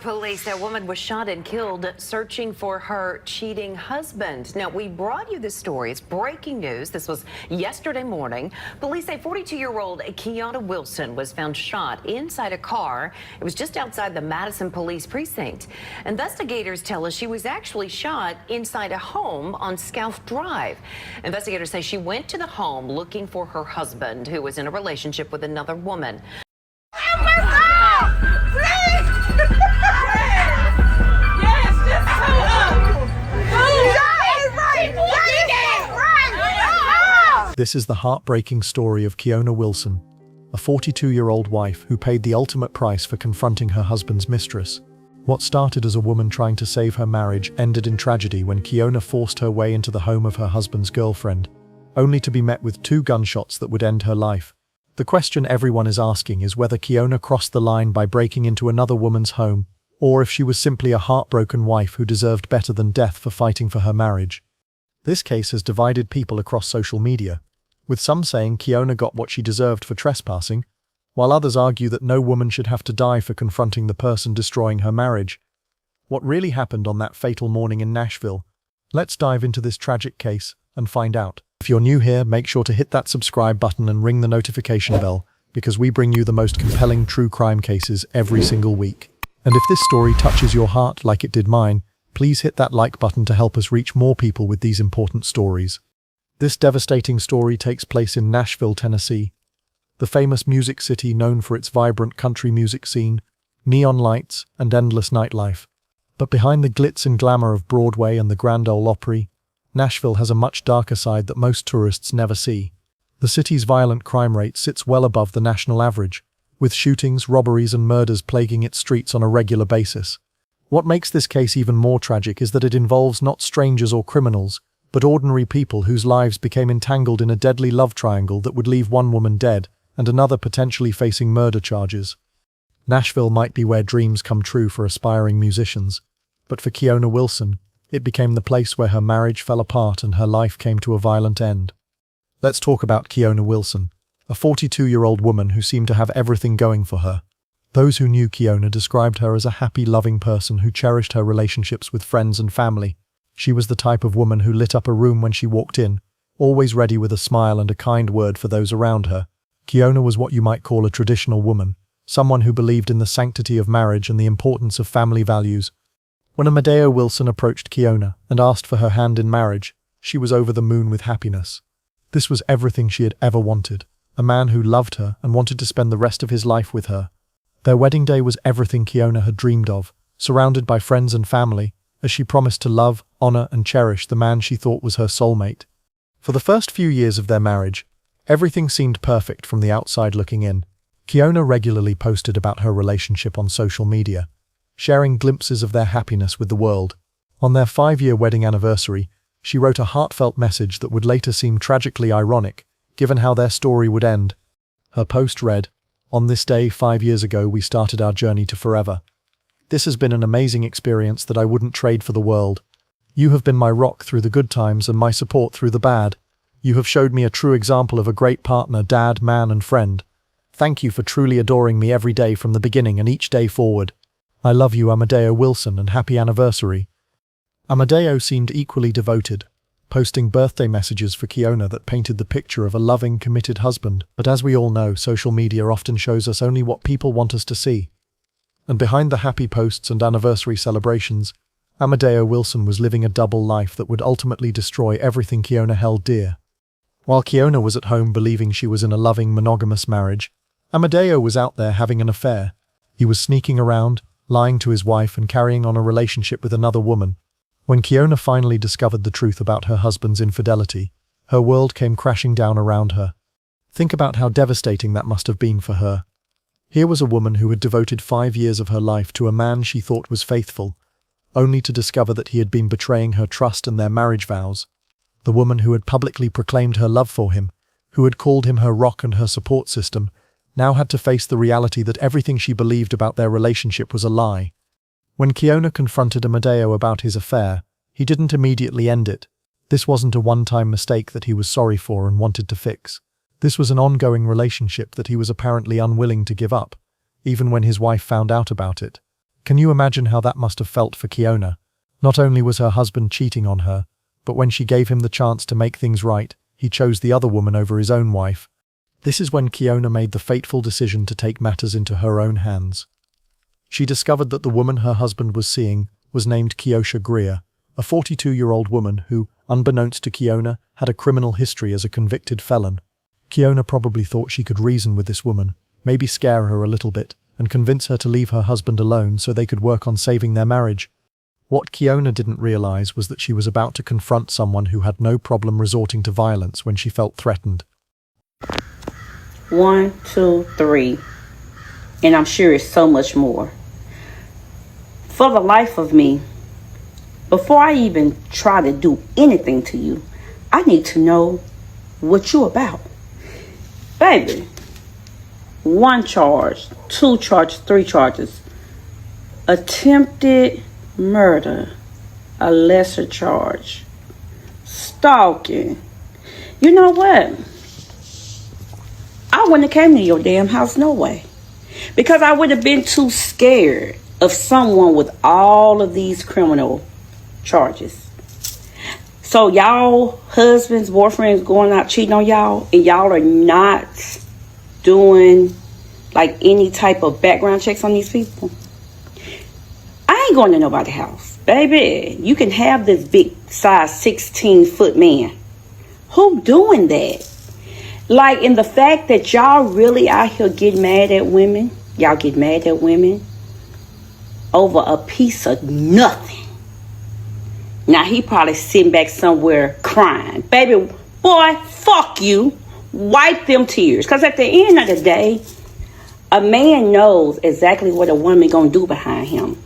Police, that woman was shot and killed searching for her cheating husband. Now, we brought you this story. It's breaking news. This was yesterday morning. Police say 42-year-old Keona Wilson was found shot inside a car. It was just outside the Madison Police Precinct. Investigators tell us she was actually shot inside a home on Scalf Drive. Investigators say she went to the home looking for her husband, who was in a relationship with another woman. This is the heartbreaking story of Keona Wilson, a 42-year-old wife who paid the ultimate price for confronting her husband's mistress. What started as a woman trying to save her marriage ended in tragedy when Keona forced her way into the home of her husband's girlfriend, only to be met with 2 gunshots that would end her life. The question everyone is asking is whether Keona crossed the line by breaking into another woman's home, or if she was simply a heartbroken wife who deserved better than death for fighting for her marriage. This case has divided people across social media, with some saying Keona got what she deserved for trespassing, while others argue that no woman should have to die for confronting the person destroying her marriage. What really happened on that fatal morning in Nashville? Let's dive into this tragic case and find out. If you're new here, make sure to hit that subscribe button and ring the notification bell, because we bring you the most compelling true crime cases every single week. And if this story touches your heart like it did mine, please hit that like button to help us reach more people with these important stories. This devastating story takes place in Nashville, Tennessee, the famous music city known for its vibrant country music scene, neon lights, and endless nightlife. But behind the glitz and glamour of Broadway and the Grand Ole Opry, Nashville has a much darker side that most tourists never see. The city's violent crime rate sits well above the national average, with shootings, robberies, and murders plaguing its streets on a regular basis. What makes this case even more tragic is that it involves not strangers or criminals, but ordinary people whose lives became entangled in a deadly love triangle that would leave one woman dead and another potentially facing murder charges. Nashville might be where dreams come true for aspiring musicians, but for Keona Wilson, it became the place where her marriage fell apart and her life came to a violent end. Let's talk about Keona Wilson, a 42-year-old woman who seemed to have everything going for her. Those who knew Keona described her as a happy, loving person who cherished her relationships with friends and family. She was the type of woman who lit up a room when she walked in, always ready with a smile and a kind word for those around her. Keona was what you might call a traditional woman, someone who believed in the sanctity of marriage and the importance of family values. When Amadeo Wilson approached Keona and asked for her hand in marriage, she was over the moon with happiness. This was everything she had ever wanted, a man who loved her and wanted to spend the rest of his life with her. Their wedding day was everything Keona had dreamed of, surrounded by friends and family, as she promised to love, honor, and cherish the man she thought was her soulmate. For the first few years of their marriage, everything seemed perfect from the outside looking in. Keona regularly posted about her relationship on social media, sharing glimpses of their happiness with the world. On their 5-year wedding anniversary, she wrote a heartfelt message that would later seem tragically ironic, given how their story would end. Her post read, "On this day 5 years ago, we started our journey to forever. This has been an amazing experience that I wouldn't trade for the world. You have been my rock through the good times and my support through the bad. You have showed me a true example of a great partner, dad, man, and friend. Thank you for truly adoring me every day from the beginning and each day forward. I love you, Amadeo Wilson, and happy anniversary." Amadeo seemed equally devoted, posting birthday messages for Keona that painted the picture of a loving, committed husband. But as we all know, social media often shows us only what people want us to see. And behind the happy posts and anniversary celebrations, Amadeo Wilson was living a double life that would ultimately destroy everything Keona held dear. While Keona was at home believing she was in a loving, monogamous marriage, Amadeo was out there having an affair. He was sneaking around, lying to his wife, and carrying on a relationship with another woman. When Keona finally discovered the truth about her husband's infidelity, her world came crashing down around her. Think about how devastating that must have been for her. Here was a woman who had devoted 5 years of her life to a man she thought was faithful, only to discover that he had been betraying her trust and their marriage vows. The woman who had publicly proclaimed her love for him, who had called him her rock and her support system, now had to face the reality that everything she believed about their relationship was a lie. When Keona confronted Amadeo about his affair, he didn't immediately end it. This wasn't a one-time mistake that he was sorry for and wanted to fix. This was an ongoing relationship that he was apparently unwilling to give up, even when his wife found out about it. Can you imagine how that must have felt for Keona? Not only was her husband cheating on her, but when she gave him the chance to make things right, he chose the other woman over his own wife. This is when Keona made the fateful decision to take matters into her own hands. She discovered that the woman her husband was seeing was named Keosha Greer, a 42-year-old woman who, unbeknownst to Keona, had a criminal history as a convicted felon. Keona probably thought she could reason with this woman, maybe scare her a little bit, and convince her to leave her husband alone so they could work on saving their marriage. What Keona didn't realize was that she was about to confront someone who had no problem resorting to violence when she felt threatened. 1, 2, 3. And I'm sure it's so much more. For the life of me, before I even try to do anything to you, I need to know what you're about. Baby, 1 charge, 2 charges, 3 charges. Attempted murder, a lesser charge. Stalking. You know what? I wouldn't have came to your damn house no way. Because I would have been too scared of someone with all of these criminal charges. So y'all husbands, boyfriends going out cheating on y'all, and y'all are not doing like any type of background checks on these people. I ain't going to nobody's house. Baby, you can have this big size 16-foot man. Who doing that? Like, in the fact that y'all really out here get mad at women. Y'all get mad at women over a piece of nothing. Now, he probably sitting back somewhere crying. Baby, boy, fuck you. Wipe them tears. Because at the end of the day, a man knows exactly what a woman gonna do behind him.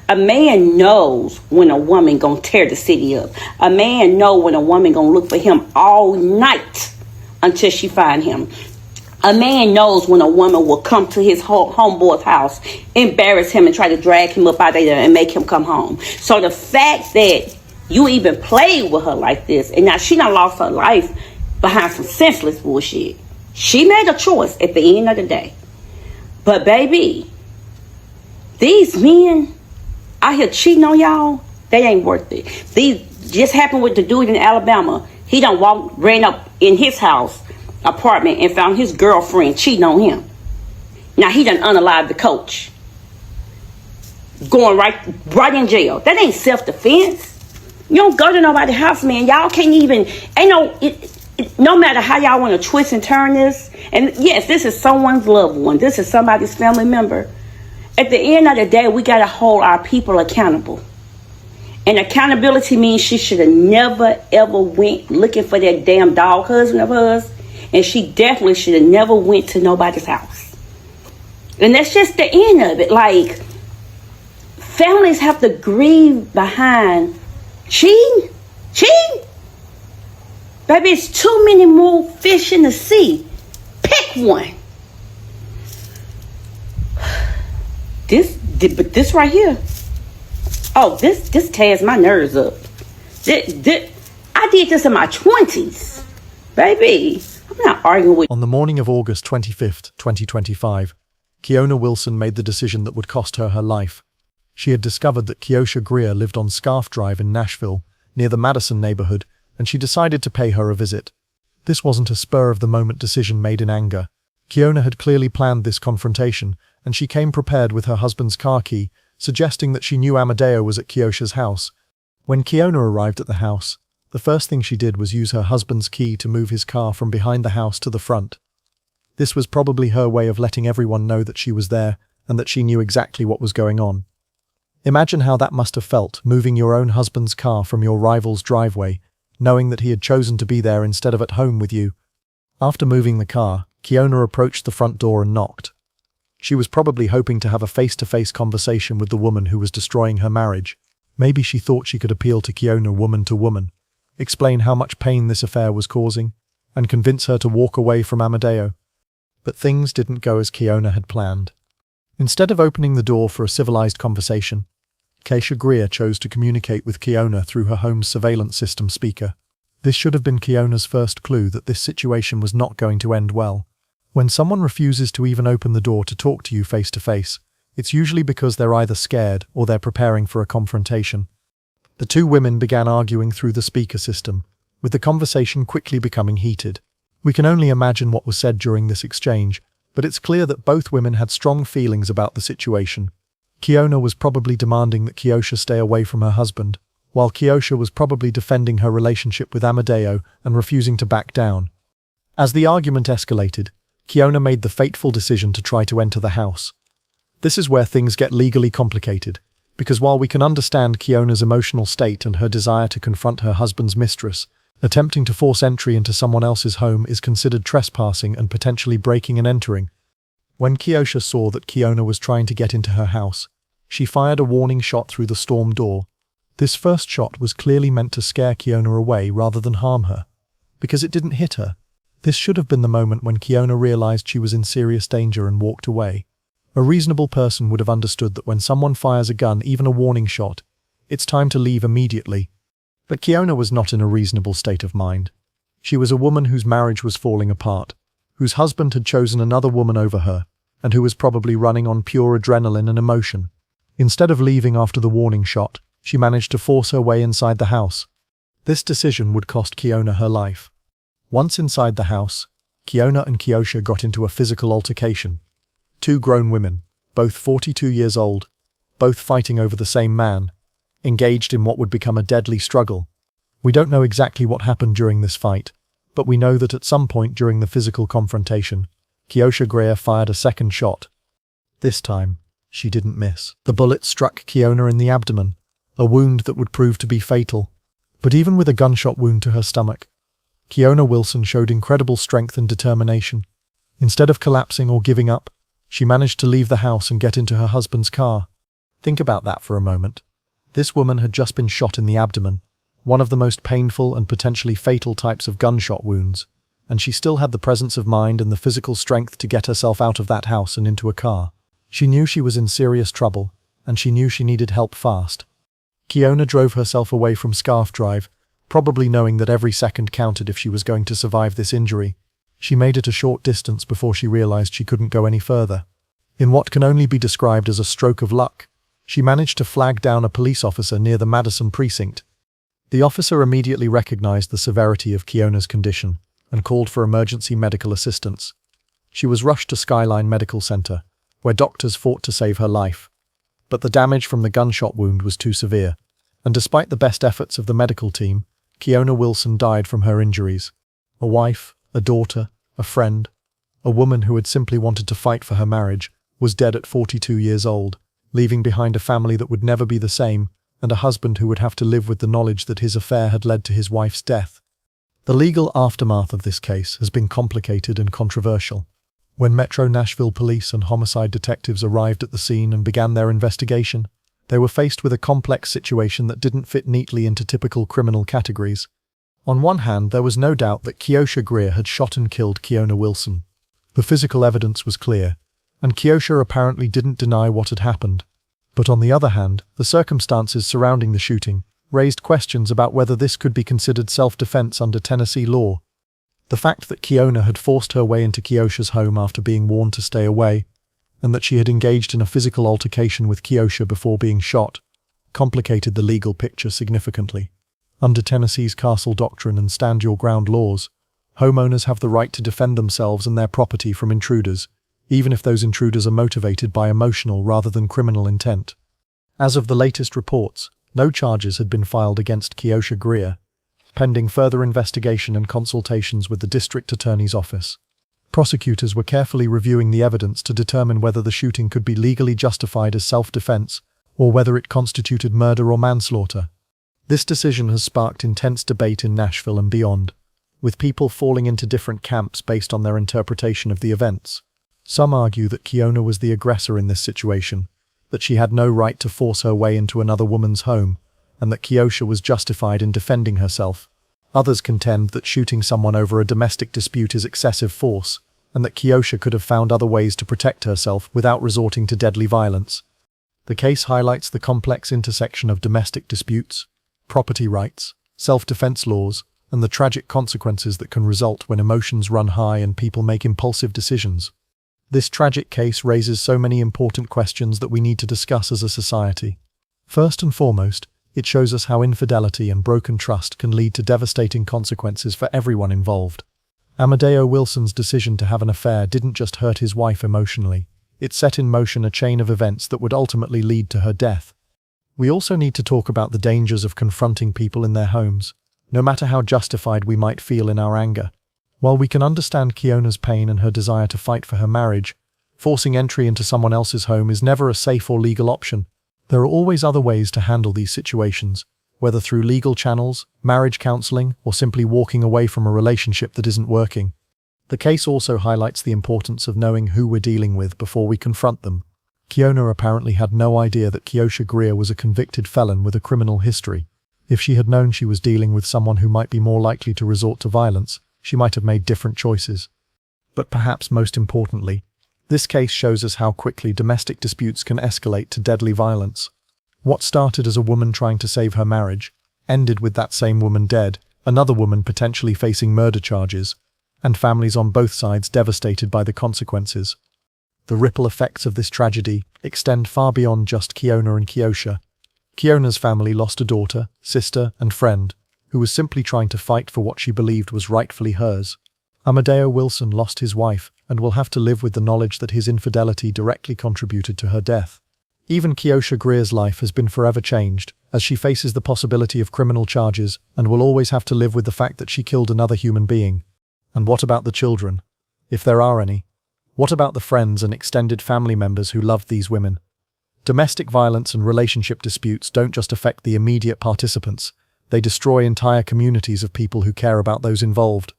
A man knows when a woman gonna tear the city up. A man know when a woman gonna look for him all night until she find him. A man knows when a woman will come to his homeboy's house, embarrass him, and try to drag him up out of there and make him come home. So the fact that you even played with her like this, and now she done lost her life behind some senseless bullshit. She made a choice at the end of the day. But baby, these men out here cheating on y'all, they ain't worth it. These just happened with the dude in Alabama. He done ran up in his house, apartment, and found his girlfriend cheating on him. Now he done unalived the coach. Going right in jail. That ain't self-defense. You don't go to nobody's house, man. Y'all can't even, no matter how y'all want to twist and turn this, and yes, this is someone's loved one. This is somebody's family member. At the end of the day, we got to hold our people accountable. And accountability means she should have never, ever went looking for that damn dog husband of hers. And she definitely should have never went to nobody's house. And that's just the end of it. Like, families have to grieve behind cheating. Baby, it's too many more fish in the sea. Pick one. This right here. Oh, this tears my nerves up. I did this in my 20s. Baby, I'm not arguing with... On the morning of August 25th, 2025, Keona Wilson made the decision that would cost her life. She had discovered that Keosha Greer lived on Scarf Drive in Nashville, near the Madison neighborhood, and she decided to pay her a visit. This wasn't a spur-of-the-moment decision made in anger. Keona had clearly planned this confrontation, and she came prepared with her husband's car key, suggesting that she knew Amadeo was at Keosha's house. When Keona arrived at the house, the first thing she did was use her husband's key to move his car from behind the house to the front. This was probably her way of letting everyone know that she was there and that she knew exactly what was going on. Imagine how that must have felt, moving your own husband's car from your rival's driveway, knowing that he had chosen to be there instead of at home with you. After moving the car, Keona approached the front door and knocked. She was probably hoping to have a face-to-face conversation with the woman who was destroying her marriage. Maybe she thought she could appeal to Keona woman to woman, explain how much pain this affair was causing, and convince her to walk away from Amadeo. But things didn't go as Keona had planned. Instead of opening the door for a civilized conversation, Keosha Greer chose to communicate with Keona through her home's surveillance system speaker. This should have been Keona's first clue that this situation was not going to end well. When someone refuses to even open the door to talk to you face-to-face, it's usually because they're either scared or they're preparing for a confrontation. The two women began arguing through the speaker system, with the conversation quickly becoming heated. We can only imagine what was said during this exchange, but it's clear that both women had strong feelings about the situation. Keona was probably demanding that Keosha stay away from her husband, while Keosha was probably defending her relationship with Amadeo and refusing to back down. As the argument escalated, Keona made the fateful decision to try to enter the house. This is where things get legally complicated, because while we can understand Keona's emotional state and her desire to confront her husband's mistress, attempting to force entry into someone else's home is considered trespassing and potentially breaking and entering. When Keosha saw that Keona was trying to get into her house, she fired a warning shot through the storm door. This first shot was clearly meant to scare Keona away rather than harm her, because it didn't hit her. This should have been the moment when Keona realized she was in serious danger and walked away. A reasonable person would have understood that when someone fires a gun, even a warning shot, it's time to leave immediately. But Keona was not in a reasonable state of mind. She was a woman whose marriage was falling apart, whose husband had chosen another woman over her, and who was probably running on pure adrenaline and emotion. Instead of leaving after the warning shot, she managed to force her way inside the house. This decision would cost Keona her life. Once inside the house, Keona and Keosha got into a physical altercation. Two grown women, both 42 years old, both fighting over the same man, engaged in what would become a deadly struggle. We don't know exactly what happened during this fight, but we know that at some point during the physical confrontation, Keosha Greer fired a second shot. This time, she didn't miss. The bullet struck Keona in the abdomen, a wound that would prove to be fatal. But even with a gunshot wound to her stomach, Keona Wilson showed incredible strength and determination. Instead of collapsing or giving up, she managed to leave the house and get into her husband's car. Think about that for a moment. This woman had just been shot in the abdomen, one of the most painful and potentially fatal types of gunshot wounds, and she still had the presence of mind and the physical strength to get herself out of that house and into a car. She knew she was in serious trouble, and she knew she needed help fast. Keona drove herself away from Scarf Drive, probably knowing that every second counted if she was going to survive this injury. She made it a short distance before she realized she couldn't go any further. In what can only be described as a stroke of luck, she managed to flag down a police officer near the Madison precinct. The officer immediately recognized the severity of Keona's condition and called for emergency medical assistance. She was rushed to Skyline Medical Center, where doctors fought to save her life. But the damage from the gunshot wound was too severe, and despite the best efforts of the medical team, Keona Wilson died from her injuries. A wife, a daughter, a friend, a woman who had simply wanted to fight for her marriage, was dead at 42 years old, leaving behind a family that would never be the same, and a husband who would have to live with the knowledge that his affair had led to his wife's death. The legal aftermath of this case has been complicated and controversial. When Metro Nashville police and homicide detectives arrived at the scene and began their investigation, they were faced with a complex situation that didn't fit neatly into typical criminal categories. On one hand, there was no doubt that Keosha Greer had shot and killed Keona Wilson. The physical evidence was clear, and Keosha apparently didn't deny what had happened. But on the other hand, the circumstances surrounding the shooting raised questions about whether this could be considered self-defense under Tennessee law. The fact that Keona had forced her way into Keosha's home after being warned to stay away, and that she had engaged in a physical altercation with Keosha before being shot, complicated the legal picture significantly. Under Tennessee's castle doctrine and stand your ground laws, homeowners have the right to defend themselves and their property from intruders, even if those intruders are motivated by emotional rather than criminal intent. As of the latest reports, no charges had been filed against Keosha Greer, pending further investigation and consultations with the district attorney's office. Prosecutors were carefully reviewing the evidence to determine whether the shooting could be legally justified as self-defense or whether it constituted murder or manslaughter. This decision has sparked intense debate in Nashville and beyond, with people falling into different camps based on their interpretation of the events. Some argue that Keona was the aggressor in this situation, that she had no right to force her way into another woman's home, and that Keosha was justified in defending herself. Others contend that shooting someone over a domestic dispute is excessive force, and that Keosha could have found other ways to protect herself without resorting to deadly violence. The case highlights the complex intersection of domestic disputes, property rights, self-defense laws, and the tragic consequences that can result when emotions run high and people make impulsive decisions. This tragic case raises so many important questions that we need to discuss as a society. First and foremost, it shows us how infidelity and broken trust can lead to devastating consequences for everyone involved. Amadeo Wilson's decision to have an affair didn't just hurt his wife emotionally, it set in motion a chain of events that would ultimately lead to her death. We also need to talk about the dangers of confronting people in their homes, no matter how justified we might feel in our anger. While we can understand Keona's pain and her desire to fight for her marriage, forcing entry into someone else's home is never a safe or legal option. There are always other ways to handle these situations, whether through legal channels, marriage counseling, or simply walking away from a relationship that isn't working. The case also highlights the importance of knowing who we're dealing with before we confront them. Keona apparently had no idea that Keosha Greer was a convicted felon with a criminal history. If she had known she was dealing with someone who might be more likely to resort to violence, she might have made different choices. But perhaps most importantly, this case shows us how quickly domestic disputes can escalate to deadly violence. What started as a woman trying to save her marriage ended with that same woman dead, another woman potentially facing murder charges, and families on both sides devastated by the consequences. The ripple effects of this tragedy extend far beyond just Keona and Keosha. Keona's family lost a daughter, sister, and friend, who was simply trying to fight for what she believed was rightfully hers. Amadeo Wilson lost his wife and will have to live with the knowledge that his infidelity directly contributed to her death. Even Keosha Greer's life has been forever changed, as she faces the possibility of criminal charges and will always have to live with the fact that she killed another human being. And what about the children? If there are any. What about the friends and extended family members who loved these women? Domestic violence and relationship disputes don't just affect the immediate participants, they destroy entire communities of people who care about those involved.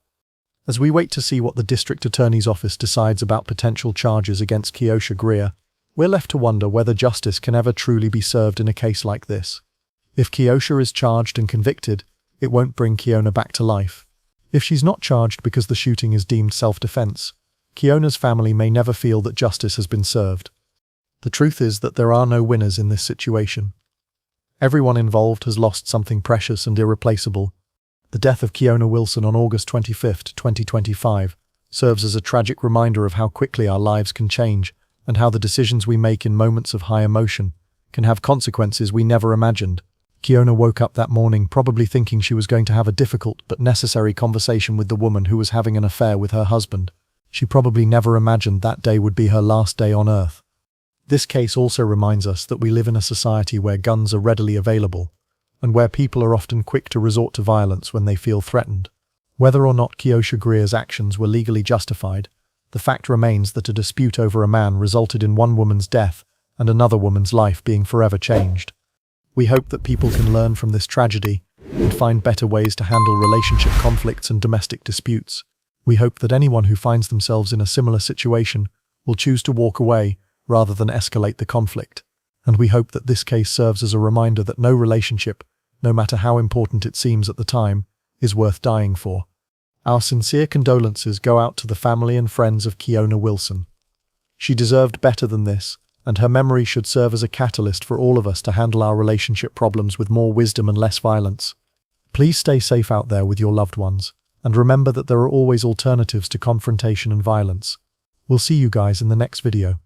As we wait to see what the district attorney's office decides about potential charges against Keosha Greer, we're left to wonder whether justice can ever truly be served in a case like this. If Keosha is charged and convicted, it won't bring Keona back to life. If she's not charged because the shooting is deemed self-defense, Keona's family may never feel that justice has been served. The truth is that there are no winners in this situation. Everyone involved has lost something precious and irreplaceable. The death of Keona Wilson on August 25, 2025, serves as a tragic reminder of how quickly our lives can change and how the decisions we make in moments of high emotion can have consequences we never imagined. Keona woke up that morning probably thinking she was going to have a difficult but necessary conversation with the woman who was having an affair with her husband. She probably never imagined that day would be her last day on Earth. This case also reminds us that we live in a society where guns are readily available, and where people are often quick to resort to violence when they feel threatened. Whether or not Keosha Greer's actions were legally justified, the fact remains that a dispute over a man resulted in one woman's death and another woman's life being forever changed. We hope that people can learn from this tragedy and find better ways to handle relationship conflicts and domestic disputes. We hope that anyone who finds themselves in a similar situation will choose to walk away rather than escalate the conflict. And we hope that this case serves as a reminder that no relationship, no matter how important it seems at the time, is worth dying for. Our sincere condolences go out to the family and friends of Keona Wilson. She deserved better than this, and her memory should serve as a catalyst for all of us to handle our relationship problems with more wisdom and less violence. Please stay safe out there with your loved ones, and remember that there are always alternatives to confrontation and violence. We'll see you guys in the next video.